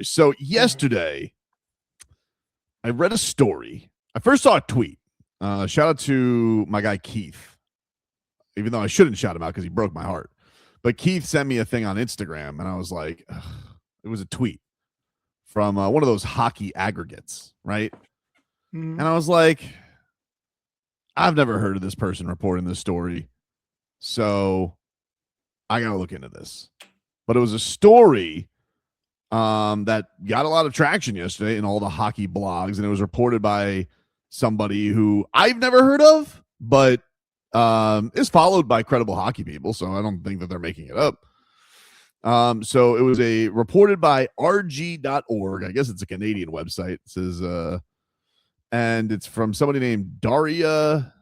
So yesterday, I read a story. I first saw a tweet. Shout out to my guy Keith, even though I shouldn't shout him out because he broke my heart. But Keith sent me a thing on Instagram, and I was like, ugh. It was a tweet from one of those hockey aggregates, right? Mhm. And I was like, I've never heard of this person reporting this story, so I got to look into this. But it was a story that got a lot of traction yesterday in all the hockey blogs, and it was reported by somebody who I've never heard of, but is followed by credible hockey people, so I don't think that they're making it up. So it was reported by rg.org. I guess it's a Canadian website. It says, and it's from somebody named Daria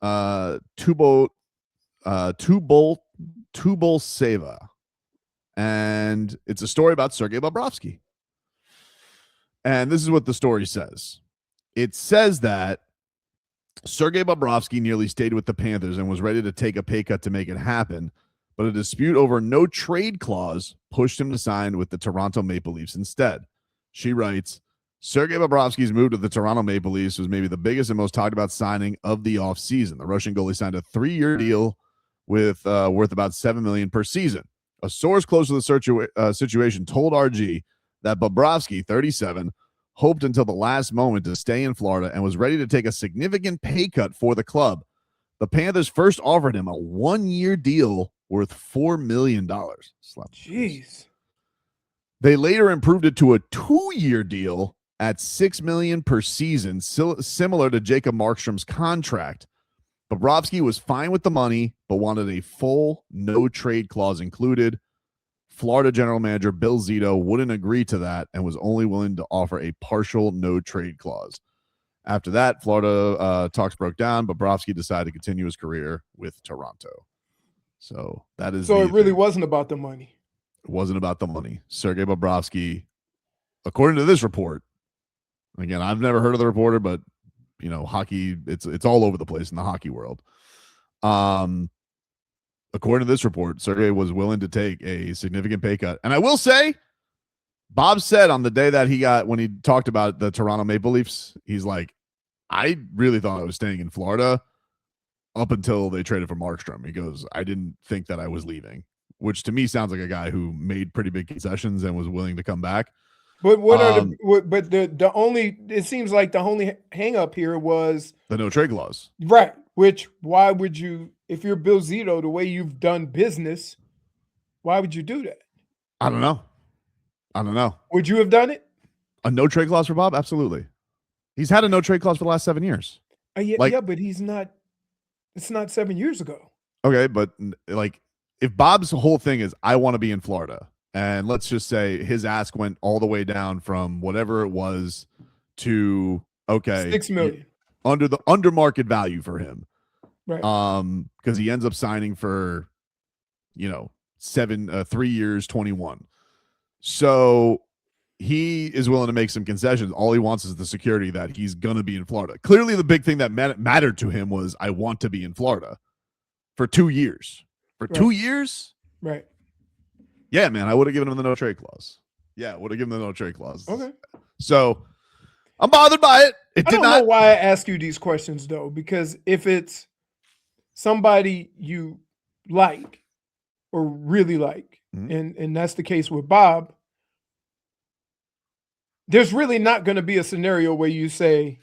Tubolseva. And it's a story about Sergei Bobrovsky. And this is what the story says. It says that Sergei Bobrovsky nearly stayed with the Panthers and was ready to take a pay cut to make it happen, but a dispute over no trade clause pushed him to sign with the Toronto Maple Leafs instead. She writes, Sergei Bobrovsky's move to the Toronto Maple Leafs was maybe the biggest and most talked about signing of the offseason. The Russian goalie signed a 3-year deal with worth about $7 million per season. A source close to the situation told RG that Bobrovsky, 37, hoped until the last moment to stay in Florida and was ready to take a significant pay cut for the club. The Panthers first offered him a 1-year deal worth $4 million. Jeez. They later improved it to a 2-year deal at $6 million per season, similar to Jacob Markstrom's contract. Bobrovsky was fine with the money, but wanted a full no-trade clause included. Florida general manager Bill Zito wouldn't agree to that and was only willing to offer a partial no-trade clause. After that, Florida talks broke down. Bobrovsky decided to continue his career with Toronto. So that is. So it really wasn't about the money. It wasn't about the money. Sergei Bobrovsky, according to this report, again, I've never heard of the reporter, but hockey, it's all over the place in the hockey world. According to this report, Sergei was willing to take a significant pay cut. And I will say, Bob said on the day that when he talked about the Toronto Maple Leafs, he's like, I really thought I was staying in Florida up until they traded for Markstrom. He goes, I didn't think that I was leaving, which to me sounds like a guy who made pretty big concessions and was willing to come back. But the only, it seems like the only hang up here was the no trade clause. Right. Which, why would you, if you're Bill Zito, the way you've done business, why would you do that? I don't know. Would you have done it? A no trade clause for Bob? Absolutely. He's had a no trade clause for the last 7 years. Yeah, but he's not, it's not 7 years ago. Okay, but if Bob's whole thing is, I want to be in Florida, and let's just say his ask went all the way down from whatever it was to, okay, $6 million. Under market value for him. Right. Because he ends up signing for, 3 years, 21. So he is willing to make some concessions. All he wants is the security that he's going to be in Florida. Clearly, the big thing that mattered to him was, I want to be in Florida for 2 years. For 2 years? Right. Yeah, man, I would have given him the no trade clause. Yeah, would have given him the no trade clause. Okay. So I'm bothered by it. I don't know why I ask you these questions, though, because if it's somebody you like or really like, and that's the case with Bob, there's really not going to be a scenario where you say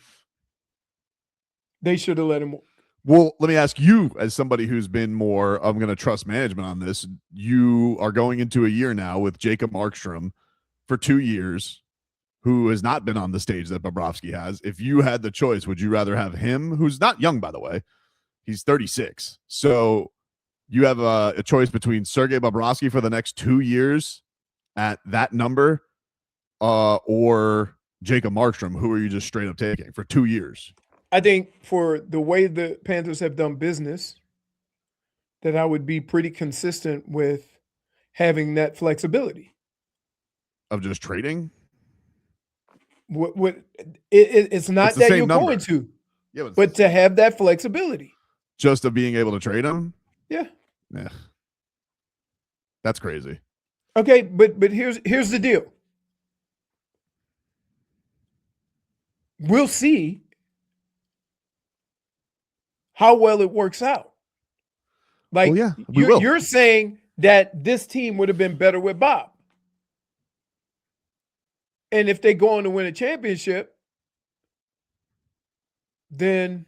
they should have let him walk. Well, let me ask you, as somebody who's been more, I'm going to trust management on this. You are going into a year now with Jacob Markstrom for 2 years, who has not been on the stage that Bobrovsky has. If you had the choice, would you rather have him, who's not young, by the way? He's 36. So you have a choice between Sergei Bobrovsky for the next 2 years at that number, or Jacob Markstrom, who are you just straight up taking for 2 years? I think for the way the Panthers have done business, that I would be pretty consistent with having that flexibility of just trading. It's not that you're number. going to, yeah, but to have that flexibility, just of being able to trade him. Yeah, that's crazy. Okay, but here's the deal. we'll see how well it works out. Like, well, yeah, we will. You're saying that this team would have been better with Bob. And if they go on to win a championship, then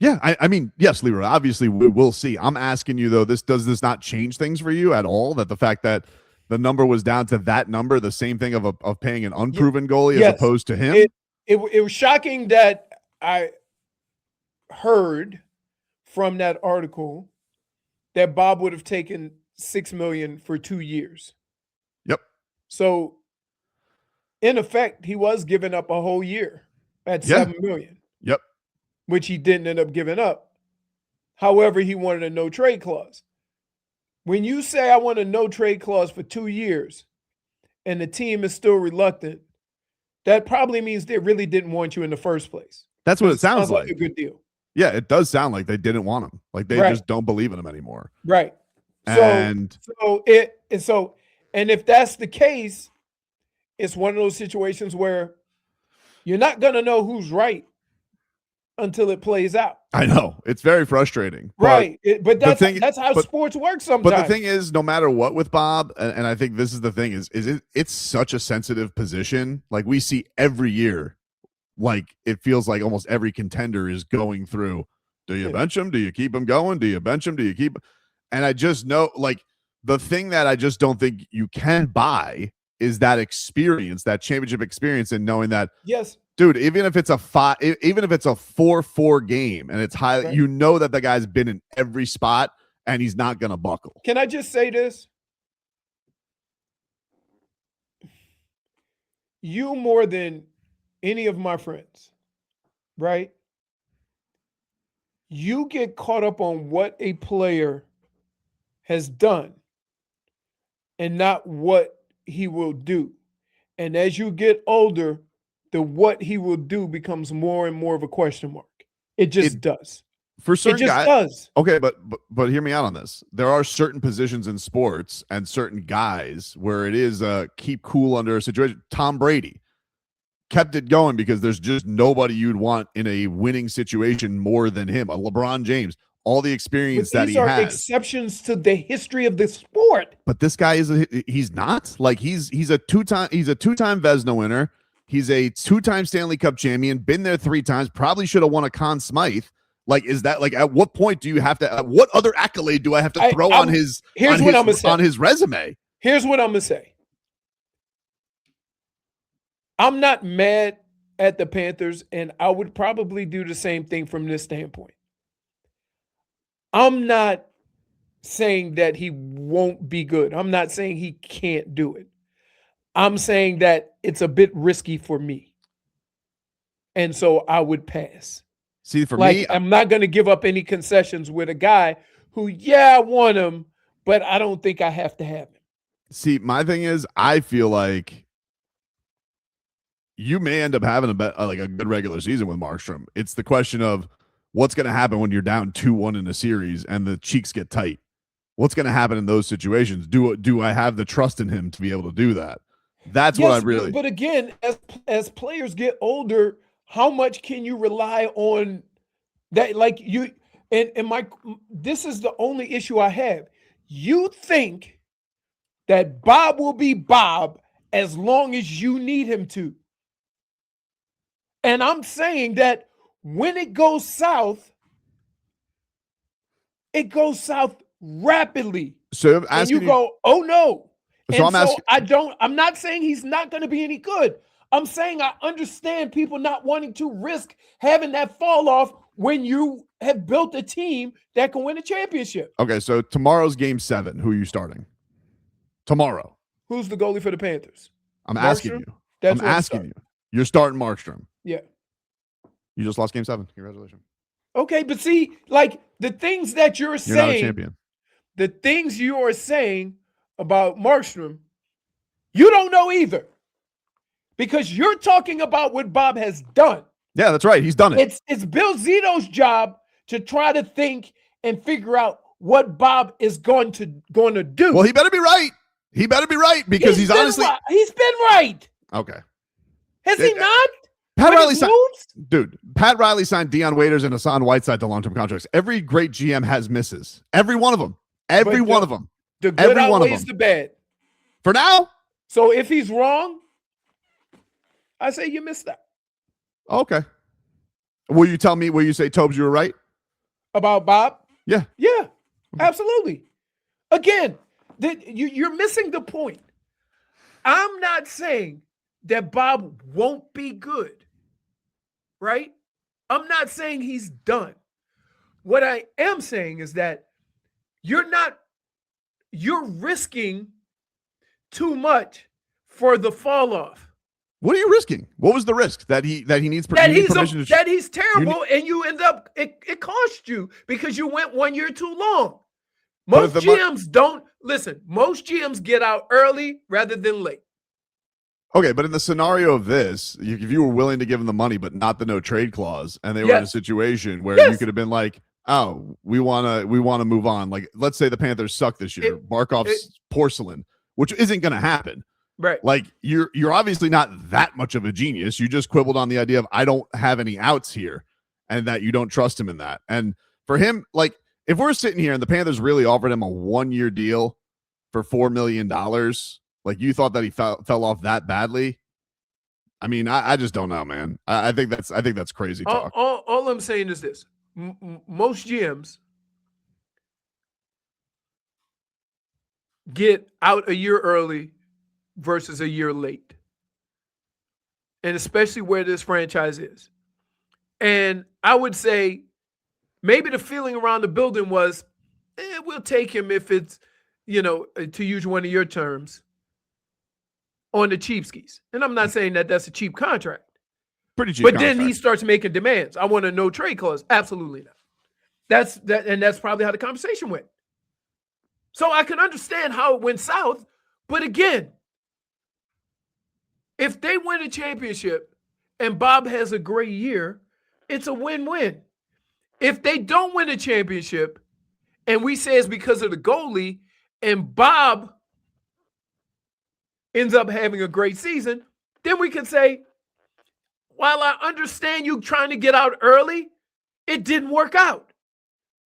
yeah, I mean, yes, Leroy, obviously we'll see. I'm asking you though, does this not change things for you at all? That the fact that the number was down to that number, the same thing of paying an unproven goalie as opposed to him? It was shocking that I heard from that article that Bob would have taken $6 million for 2 years. Yep. So in effect, he was giving up a whole year at $7 million. Yep. Which he didn't end up giving up. However, he wanted a no trade clause. When you say I want a no trade clause for 2 years and the team is still reluctant, that probably means they really didn't want you in the first place. That's what it sounds like. A good deal. Yeah, it does sound like they didn't want him. Like they just don't believe in him anymore. Right. And if that's the case, it's one of those situations where you're not going to know who's right until it plays out. I know. It's very frustrating. Right. But that's how sports work sometimes. But the thing is, no matter what with Bob, and I think this is the thing, is it's such a sensitive position. Like we see every year, like it feels like almost every contender is going through, do you bench him? Do you keep him going? Do you bench him? Do you keep? And I just know, like, the thing that I just don't think you can buy is that experience, that championship experience, and knowing that, yes, dude, even if it's a 4-4 game and it's high, you know that the guy's been in every spot and he's not going to buckle. Can I just say this? You more than any of my friends, right? You get caught up on what a player has done and not what he will do. And as you get older, the what he will do becomes more and more of a question mark. It just does. For certain guys, does. Okay, but hear me out on this. There are certain positions in sports and certain guys where it is keep cool under a situation. Tom Brady kept it going because there's just nobody you'd want in a winning situation more than him. A LeBron James, all the experience that he has. These are exceptions to the history of the sport. But this guy he's not. Like he's a two-time Vezina winner. He's a 2-time Stanley Cup champion, been there 3 times, probably should have won a Conn Smythe. Like, is that like, at what point do you have to, what other accolade do I have to throw on his resume? Here's what I'm going to say. I'm not mad at the Panthers, and I would probably do the same thing from this standpoint. I'm not saying that he won't be good. I'm not saying he can't do it. I'm saying that it's a bit risky for me. And so I would pass. See, for me, I'm not going to give up any concessions with a guy who, I want him, but I don't think I have to have him. See, my thing is, I feel like you may end up having a good regular season with Markstrom. It's the question of what's going to happen when you're down 2-1 in a series and the cheeks get tight. What's going to happen in those situations? Do I have the trust in him to be able to do that? That's what I really. But again, as players get older, how much can you rely on that? Like you and this is the only issue I have. You think that Bob will be Bob as long as you need him to. And I'm saying that when it goes south rapidly. So and you go, oh no. So I'm not saying he's not going to be any good. I'm saying I understand people not wanting to risk having that fall off when you have built a team that can win a championship. Okay, so tomorrow's game 7. Who are you starting? Tomorrow. Who's the goalie for the Panthers? I'm asking you. I'm asking you. You're starting Markstrom. Yeah. You just lost game 7. Congratulations. Okay, but see, like the things that you're saying. You're not a champion. The things you are saying about Markstrom, you don't know either. Because you're talking about what Bob has done. Yeah, that's right. He's done it. It's Bill Zito's job to try to think and figure out what Bob is going to do. Well, he better be right. He better be right because he's honestly he's been right. Okay. Has he not? Pat with Riley his signed, moves? dude. Pat Riley signed Deion Waiters and Hassan Whiteside to long-term contracts. Every great GM has misses. Every one of them. Every But one of them. the good Every one of outweighs them. the bad. For now, So if he's wrong, I say you missed that. okay. Will you tell me? Will you say, Tobes, you were right? About Bob? Yeah. Yeah, absolutely. Again, you're missing the point. I'm not saying that Bob won't be good, right? I'm not saying he's done. What I am saying is that you're risking too much for the fall off. What are you risking? What was the risk that he needs permission that he's terrible and you end up it cost you because you went 1 year too long. Most GMs don't listen. Most GMs get out early rather than late. Okay, but in the scenario of this, if you were willing to give him the money but not the no trade clause, and they were in a situation where you could have been like, "Oh, we wanna move on." Like, let's say the Panthers suck this year, Barkov's porcelain, which isn't going to happen. Right. Like you're obviously not that much of a genius. You just quibbled on the idea of I don't have any outs here, and that you don't trust him in that. And for him, like if we're sitting here and the Panthers really offered him a 1-year deal for $4 million. Like you thought that he fell off that badly. I mean, I just don't know, man. I think that's crazy talk. All I'm saying is this: most GMs get out a year early versus a year late, and especially where this franchise is. And I would say maybe the feeling around the building was, we'll take him if it's, to use one of your terms, on the cheapskis. And I'm not saying that that's a cheap contract. Pretty cheap But contract. then he starts making demands. I want a no trade clause. Absolutely not. That's probably how the conversation went. So I can understand how it went south. But again, if they win a championship and Bob has a great year, it's a win-win. If they don't win a championship and we say it's because of the goalie and Bob ends up having a great season, then we can say, while I understand you trying to get out early, it didn't work out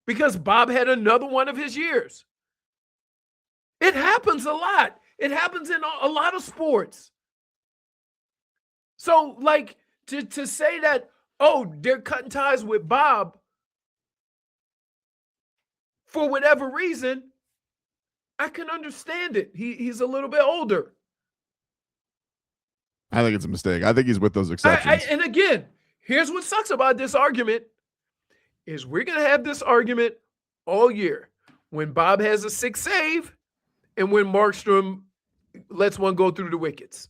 because Bob had another one of his years. It happens a lot. It happens in a lot of sports. So, like, to say that, oh, they're cutting ties with Bob for whatever reason, I can understand it. He's a little bit older. I think it's a mistake. I think he's with those exceptions. And again, here's what sucks about this argument is we're going to have this argument all year when Bob has a 6 save and when Markstrom lets one go through the wickets.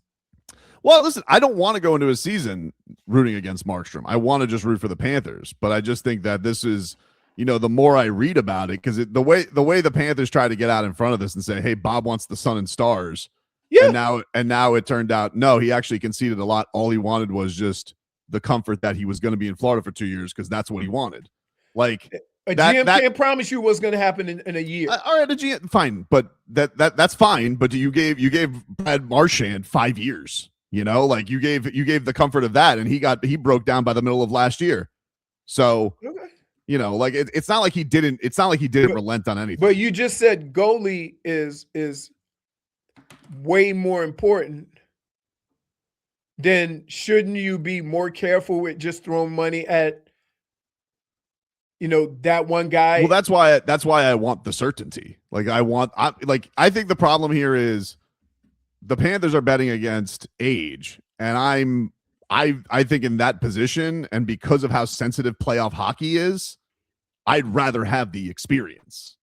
Well, listen, I don't want to go into a season rooting against Markstrom. I want to just root for the Panthers, but I just think that this is, the more I read about it, because the way the Panthers try to get out in front of this and say, hey, Bob wants the sun and stars. Yeah. And now it turned out, no, he actually conceded a lot. All he wanted was just the comfort that he was going to be in Florida for 2 years because that's what he wanted. Like a GM can't promise you what's going to happen in a year. All right, a GM, fine, but that's fine. But you gave Brad Marchand 5 years. Like you gave the comfort of that, and he broke down by the middle of last year. So like it's not like he didn't. It's not like he didn't relent on anything. But you just said goalie is way more important. Then shouldn't you be more careful with just throwing money at that one guy? Well, that's why I want the certainty. Like I think the problem here is the Panthers are betting against age, and I think in that position, and because of how sensitive playoff hockey is, I'd rather have the experience.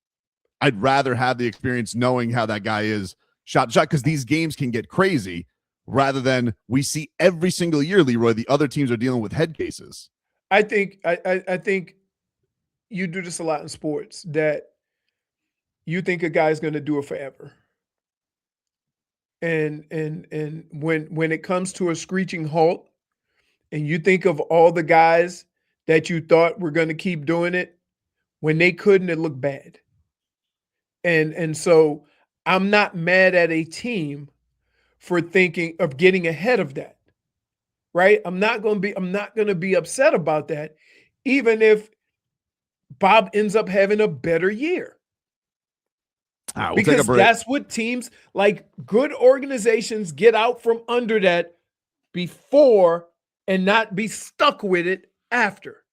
I'd rather have the experience knowing how that guy is shot to shot, because these games can get crazy, rather than we see every single year, Leroy, the other teams are dealing with head cases. I think you do this a lot in sports, that you think a guy's going to do it forever. And when it comes to a screeching halt, and you think of all the guys that you thought were going to keep doing it, when they couldn't, it looked bad. And so I'm not mad at a team for thinking of getting ahead of that, right? I'm not going to be upset about that, even if Bob ends up having a better year. All right, we'll take a Because break. that's what teams, like good organizations, get out from under that before and not be stuck with it after.